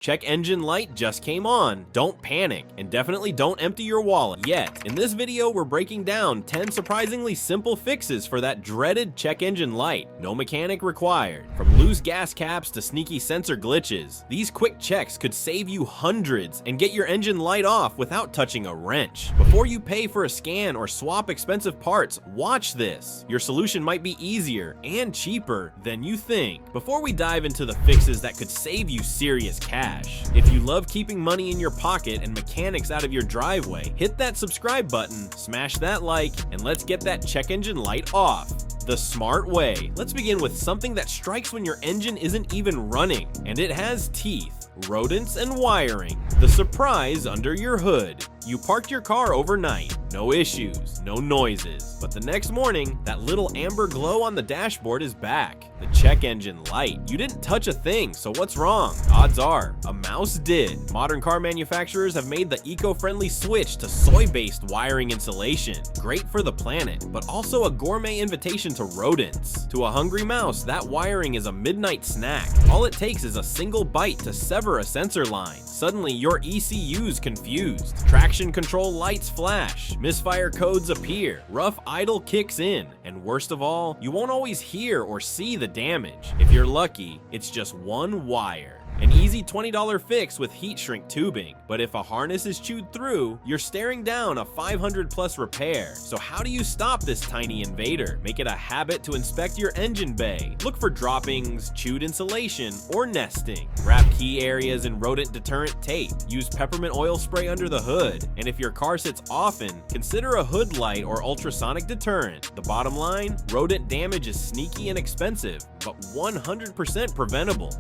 Check engine light just came on. Don't panic, and definitely don't empty your wallet yet. In this video, we're breaking down 10 surprisingly simple fixes for that dreaded check engine light. No mechanic required. From loose gas caps to sneaky sensor glitches, these quick checks could save you hundreds and get your engine light off without touching a wrench. Before you pay for a scan or swap expensive parts, watch this. Your solution might be easier and cheaper than you think. Before we dive into the fixes that could save you serious cash, if you love keeping money in your pocket and mechanics out of your driveway, hit that subscribe button, smash that like, and let's get that check engine light off the smart way. Let's begin with something that strikes when your engine isn't even running, and it has teeth, rodents, and wiring. The surprise under your hood. You parked your car overnight, no issues, no noises, but the next morning, that little amber glow on the dashboard is back. The check engine light. You didn't touch a thing, so what's wrong? Odds are, a mouse did. Modern car manufacturers have made the eco-friendly switch to soy-based wiring insulation. Great for the planet, but also a gourmet invitation to rodents. To a hungry mouse, that wiring is a midnight snack. All it takes is a single bite to sever a sensor line. Suddenly, your ECU's confused. Traction control lights flash, misfire codes appear, rough idle kicks in, and worst of all, you won't always hear or see the damage. If you're lucky, it's just one wire. An easy $20 fix with heat shrink tubing, but if a harness is chewed through, you're staring down a $500+ repair. So how do you stop this tiny invader? Make it a habit to inspect your engine bay. Look for droppings, chewed insulation, or nesting. Wrap key areas in rodent deterrent tape. Use peppermint oil spray under the hood. And if your car sits often, consider a hood light or ultrasonic deterrent. The bottom line, rodent damage is sneaky and expensive, but 100% preventable.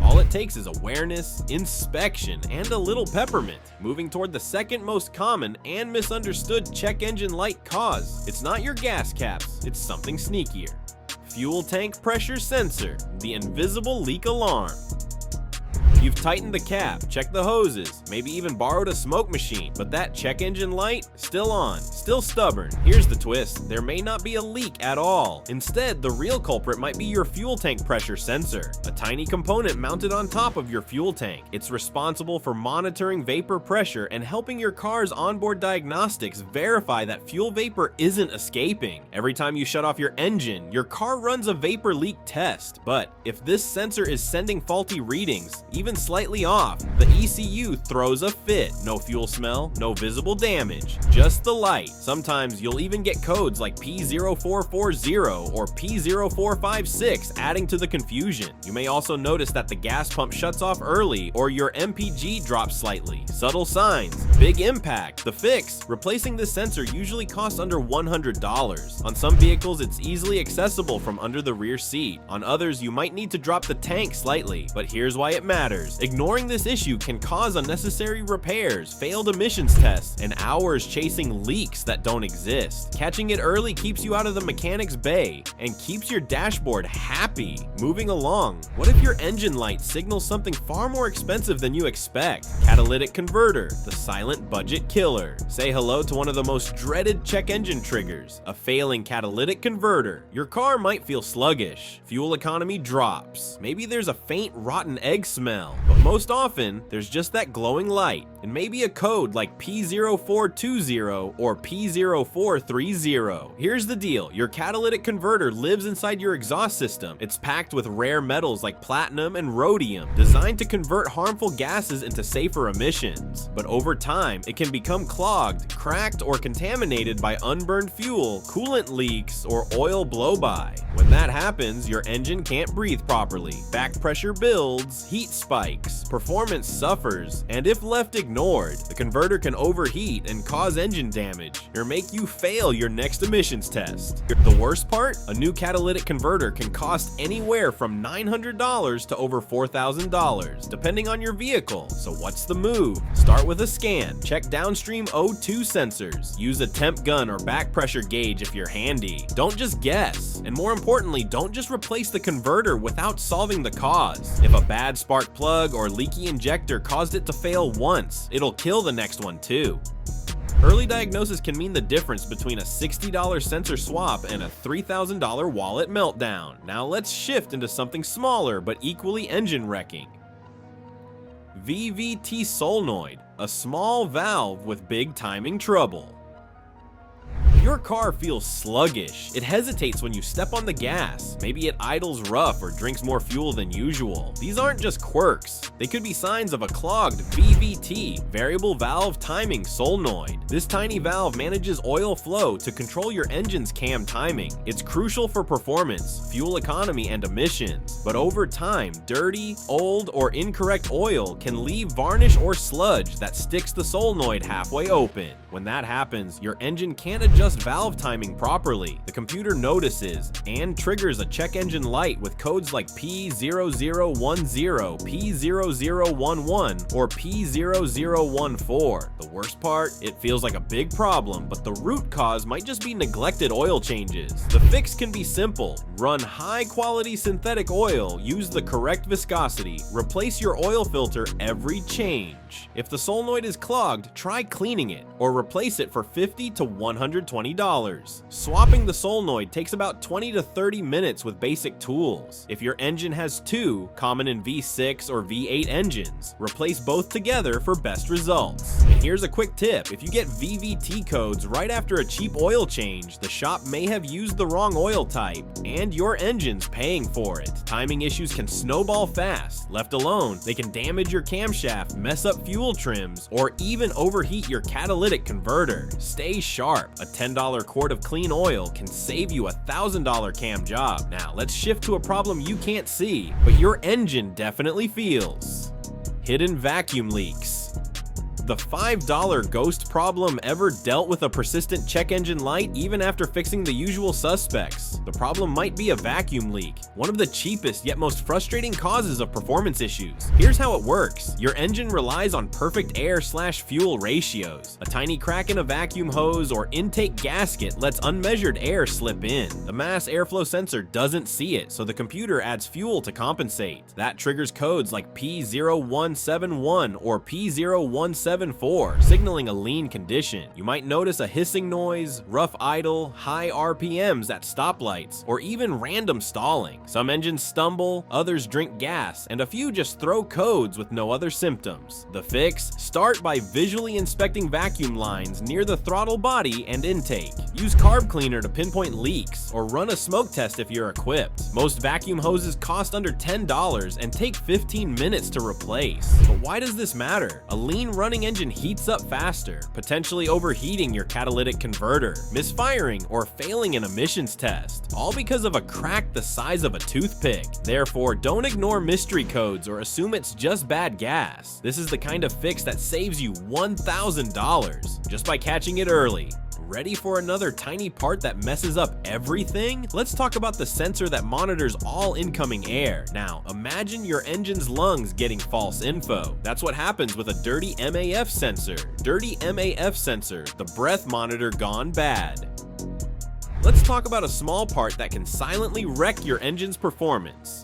All it takes is awareness, inspection, and a little peppermint. Moving toward the second most common and misunderstood check engine light cause. It's not your gas caps, it's something sneakier. Fuel tank pressure sensor, the invisible leak alarm. You've tightened the cap, checked the hoses, maybe even borrowed a smoke machine, but that check engine light, still on, still stubborn. Here's the twist, there may not be a leak at all. Instead, the real culprit might be your fuel tank pressure sensor, a tiny component mounted on top of your fuel tank. It's responsible for monitoring vapor pressure and helping your car's onboard diagnostics verify that fuel vapor isn't escaping. Every time you shut off your engine, your car runs a vapor leak test, but if this sensor is sending faulty readings, even slightly off, the ECU throws a fit. No fuel smell, no visible damage, just the light. Sometimes you'll even get codes like P0440 or P0456 adding to the confusion. You may also notice that the gas pump shuts off early or your MPG drops slightly. Subtle signs, big impact. The fix, replacing this sensor usually costs under $100. On some vehicles, it's easily accessible from under the rear seat. On others, you might need to drop the tank slightly, but here's why it matters. Ignoring this issue can cause unnecessary repairs, failed emissions tests, and hours chasing leaks that don't exist. Catching it early keeps you out of the mechanic's bay and keeps your dashboard happy. Moving along, what if your engine light signals something far more expensive than you expect? Catalytic converter, the silent budget killer. Say hello to one of the most dreaded check engine triggers, a failing catalytic converter. Your car might feel sluggish, fuel economy drops, maybe there's a faint rotten egg smell. But most often, there's just that glowing light, and maybe a code like P0420 or P0430. Here's the deal, your catalytic converter lives inside your exhaust system. It's packed with rare metals like platinum and rhodium, designed to convert harmful gases into safer emissions. But over time, it can become clogged, cracked, or contaminated by unburned fuel, coolant leaks, or oil blowby. When that happens, your engine can't breathe properly, back pressure builds, heat spikes, performance suffers, and if left ignored, the converter can overheat and cause engine damage or make you fail your next emissions test. The worst part? A new catalytic converter can cost anywhere from $900 to over $4,000, depending on your vehicle. So what's the move? Start with a scan. Check downstream O2 sensors. Use a temp gun or back pressure gauge if you're handy. Don't just guess. And more importantly, don't just replace the converter without solving the cause. If a bad spark plug or leaky injector caused it to fail once, it'll kill the next one too. Early diagnosis can mean the difference between a $60 sensor swap and a $3,000 wallet meltdown. Now let's shift into something smaller but equally engine wrecking. VVT solenoid, a small valve with big timing trouble. Your car feels sluggish. It hesitates when you step on the gas. Maybe it idles rough or drinks more fuel than usual. These aren't just quirks. They could be signs of a clogged VVT, variable valve timing solenoid. This tiny valve manages oil flow to control your engine's cam timing. It's crucial for performance, fuel economy, and emissions. But over time, dirty, old, or incorrect oil can leave varnish or sludge that sticks the solenoid halfway open. When that happens, your engine can't adjust valve timing properly. The computer notices and triggers a check engine light with codes like P0010, P0011, or P0014. The worst part? It feels like a big problem, but the root cause might just be neglected oil changes. The fix can be simple. Run high-quality synthetic oil, use the correct viscosity, replace your oil filter every change. If the solenoid is clogged, try cleaning it, or replace it for $50 to $120. Swapping the solenoid takes about 20 to 30 minutes with basic tools. If your engine has two, common in V6 or V8 engines, replace both together for best results. And here's a quick tip: if you get VVT codes right after a cheap oil change, the shop may have used the wrong oil type, and your engine's paying for it. Timing issues can snowball fast. Left alone, they can damage your camshaft, mess up fuel trims, or even overheat your catalytic converter. Stay sharp. A $10 quart of clean oil can save you a $1,000 cam job. Now, let's shift to a problem you can't see, but your engine definitely feels. Hidden vacuum leaks. The $5 ghost problem ever dealt with a persistent check engine light even after fixing the usual suspects? The problem might be a vacuum leak, one of the cheapest yet most frustrating causes of performance issues. Here's how it works. Your engine relies on perfect air/fuel ratios. A tiny crack in a vacuum hose or intake gasket lets unmeasured air slip in. The mass airflow sensor doesn't see it, so the computer adds fuel to compensate. That triggers codes like P0171 or P0174, signaling a lean condition. You might notice a hissing noise, rough idle, high RPMs at stoplights, or even random stalling. Some engines stumble, others drink gas, and a few just throw codes with no other symptoms. The fix? Start by visually inspecting vacuum lines near the throttle body and intake. Use carb cleaner to pinpoint leaks, or run a smoke test if you're equipped. Most vacuum hoses cost under $10 and take 15 minutes to replace. But why does this matter? A lean running engine heats up faster, potentially overheating your catalytic converter, misfiring, or failing an emissions test, all because of a crack the size of a toothpick. Therefore, don't ignore mystery codes or assume it's just bad gas. This is the kind of fix that saves you $1,000 just by catching it early. Ready for another tiny part that messes up everything? Let's talk about the sensor that monitors all incoming air. Now, imagine your engine's lungs getting false info. That's what happens with a dirty MAF sensor. Dirty MAF sensor, the breath monitor gone bad. Let's talk about a small part that can silently wreck your engine's performance.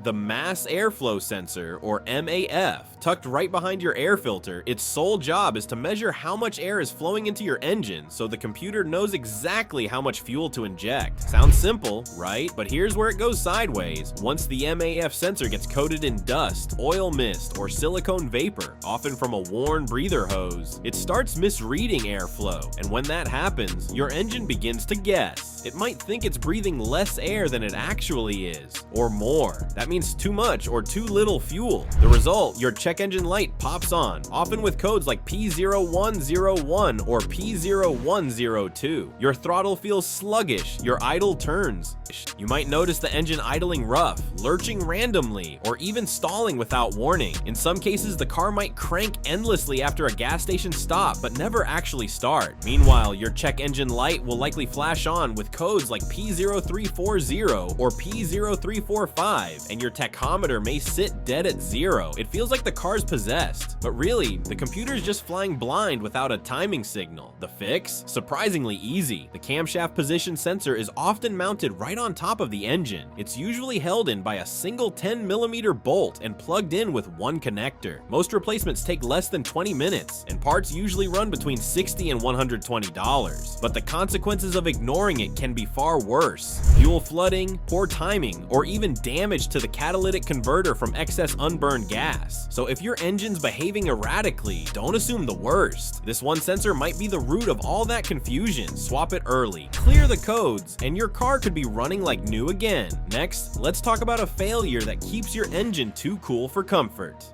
The mass airflow sensor, or MAF, tucked right behind your air filter, its sole job is to measure how much air is flowing into your engine so the computer knows exactly how much fuel to inject. Sounds simple, right? But here's where it goes sideways. Once the MAF sensor gets coated in dust, oil mist, or silicone vapor, often from a worn breather hose, it starts misreading airflow, and when that happens, your engine begins to guess. It might think it's breathing less air than it actually is, or more. That means too much or too little fuel. The result, your check engine light pops on, often with codes like P0101 or P0102. Your throttle feels sluggish, your idle turns. You might notice the engine idling rough, lurching randomly, or even stalling without warning. In some cases, the car might crank endlessly after a gas station stop, but never actually start. Meanwhile, your check engine light will likely flash on with codes like P0340 or P0345, and your tachometer may sit dead at 0. It feels like the car's possessed, but really, the computer's just flying blind without a timing signal. The fix? Surprisingly easy. The camshaft position sensor is often mounted right on on top of the engine. It's usually held in by a single 10mm bolt and plugged in with one connector. Most replacements take less than 20 minutes, and parts usually run between $60 and $120. But the consequences of ignoring it can be far worse. Fuel flooding, poor timing, or even damage to the catalytic converter from excess unburned gas. So if your engine's behaving erratically, don't assume the worst. This one sensor might be the root of all that confusion. Swap it early, clear the codes, and your car could be running like new again. Next, let's talk about a failure that keeps your engine too cool for comfort.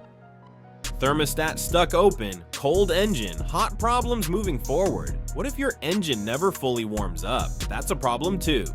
Thermostat stuck open, cold engine, hot problems moving forward. What if your engine never fully warms up? That's a problem too.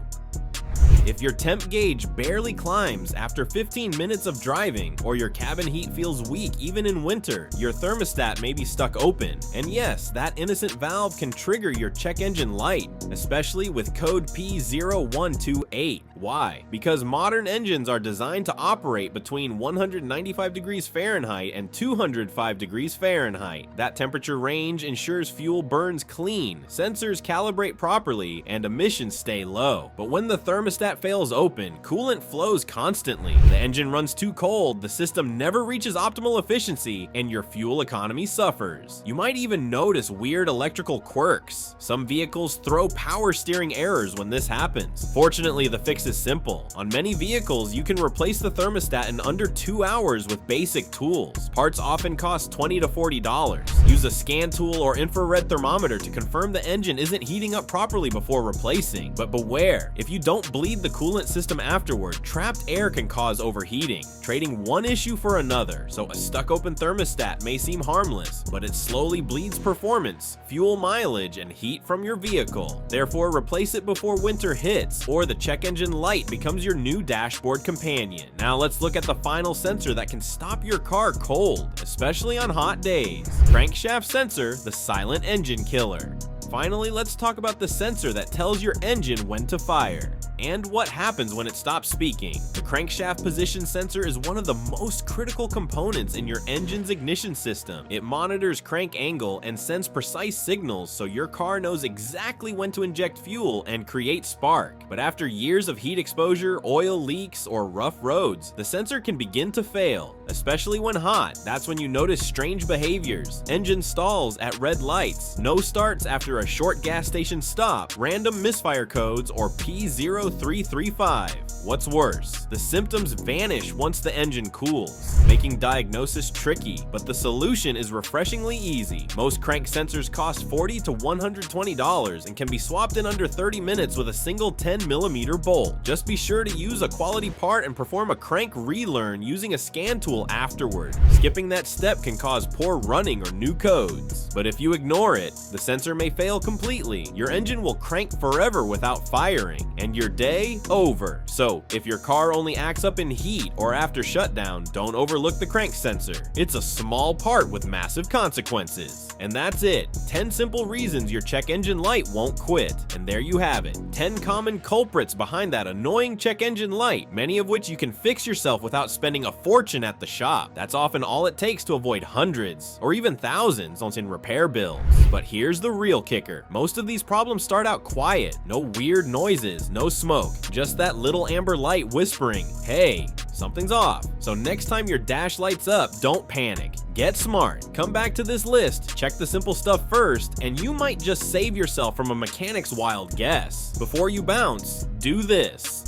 If your temp gauge barely climbs after 15 minutes of driving, or your cabin heat feels weak even in winter, your thermostat may be stuck open. And yes, that innocent valve can trigger your check engine light, especially with code P0128. Why? Because modern engines are designed to operate between 195 degrees Fahrenheit and 205 degrees Fahrenheit. That temperature range ensures fuel burns clean, sensors calibrate properly, and emissions stay low. But when the thermostat fails open, coolant flows constantly. The engine runs too cold, the system never reaches optimal efficiency, and your fuel economy suffers. You might even notice weird electrical quirks. Some vehicles throw power steering errors when this happens. Fortunately, the fix is simple. On many vehicles, you can replace the thermostat in under 2 hours with basic tools. Parts often cost $20 to $40. Use a scan tool or infrared thermometer to confirm the engine isn't heating up properly before replacing. But beware, if you don't bleed the coolant system afterward, trapped air can cause overheating, trading one issue for another. So a stuck open thermostat may seem harmless, but it slowly bleeds performance, fuel mileage, and heat from your vehicle. Therefore, replace it before winter hits, or the check engine light becomes your new dashboard companion. Now let's look at the final sensor that can stop your car cold, especially on hot days. Crankshaft sensor, the silent engine killer. Finally, let's talk about the sensor that tells your engine when to fire, and what happens when it stops speaking. The crankshaft position sensor is one of the most critical components in your engine's ignition system. It monitors crank angle and sends precise signals so your car knows exactly when to inject fuel and create spark. But after years of heat exposure, oil leaks, or rough roads, the sensor can begin to fail, especially when hot. That's when you notice strange behaviors: engine stalls at red lights, no starts after a short gas station stop, random misfire codes, or P0335. What's worse, the symptoms vanish once the engine cools, making diagnosis tricky, but the solution is refreshingly easy. Most crank sensors cost $40 to $120 and can be swapped in under 30 minutes with a single 10mm bolt. Just be sure to use a quality part and perform a crank relearn using a scan tool afterward. Skipping that step can cause poor running or new codes. But if you ignore it, the sensor may fail completely, your engine will crank forever without firing, and your day over. So if your car only acts up in heat or after shutdown, don't overlook the crank sensor. It's a small part with massive consequences. And that's it. 10 simple reasons your check engine light won't quit. And there you have it. 10 common culprits behind that annoying check engine light, many of which you can fix yourself without spending a fortune at the shop. That's often all it takes to avoid hundreds or even thousands in repair bills. But here's the real kicker. Most of these problems start out quiet. No weird noises, no smoke, just that little amber light whispering, "Hey, something's off." So next time your dash lights up, don't panic. Get smart. Come back to this list, check the simple stuff first, and you might just save yourself from a mechanic's wild guess. Before you bounce, do this.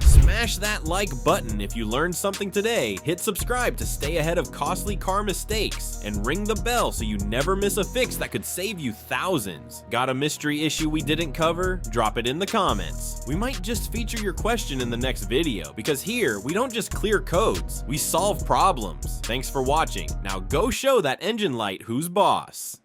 Smash that like button if you learned something today, hit subscribe to stay ahead of costly car mistakes, and ring the bell so you never miss a fix that could save you thousands. Got a mystery issue we didn't cover? Drop it in the comments. We might just feature your question in the next video, because here, we don't just clear codes, we solve problems. Thanks for watching. Now go show that engine light who's boss.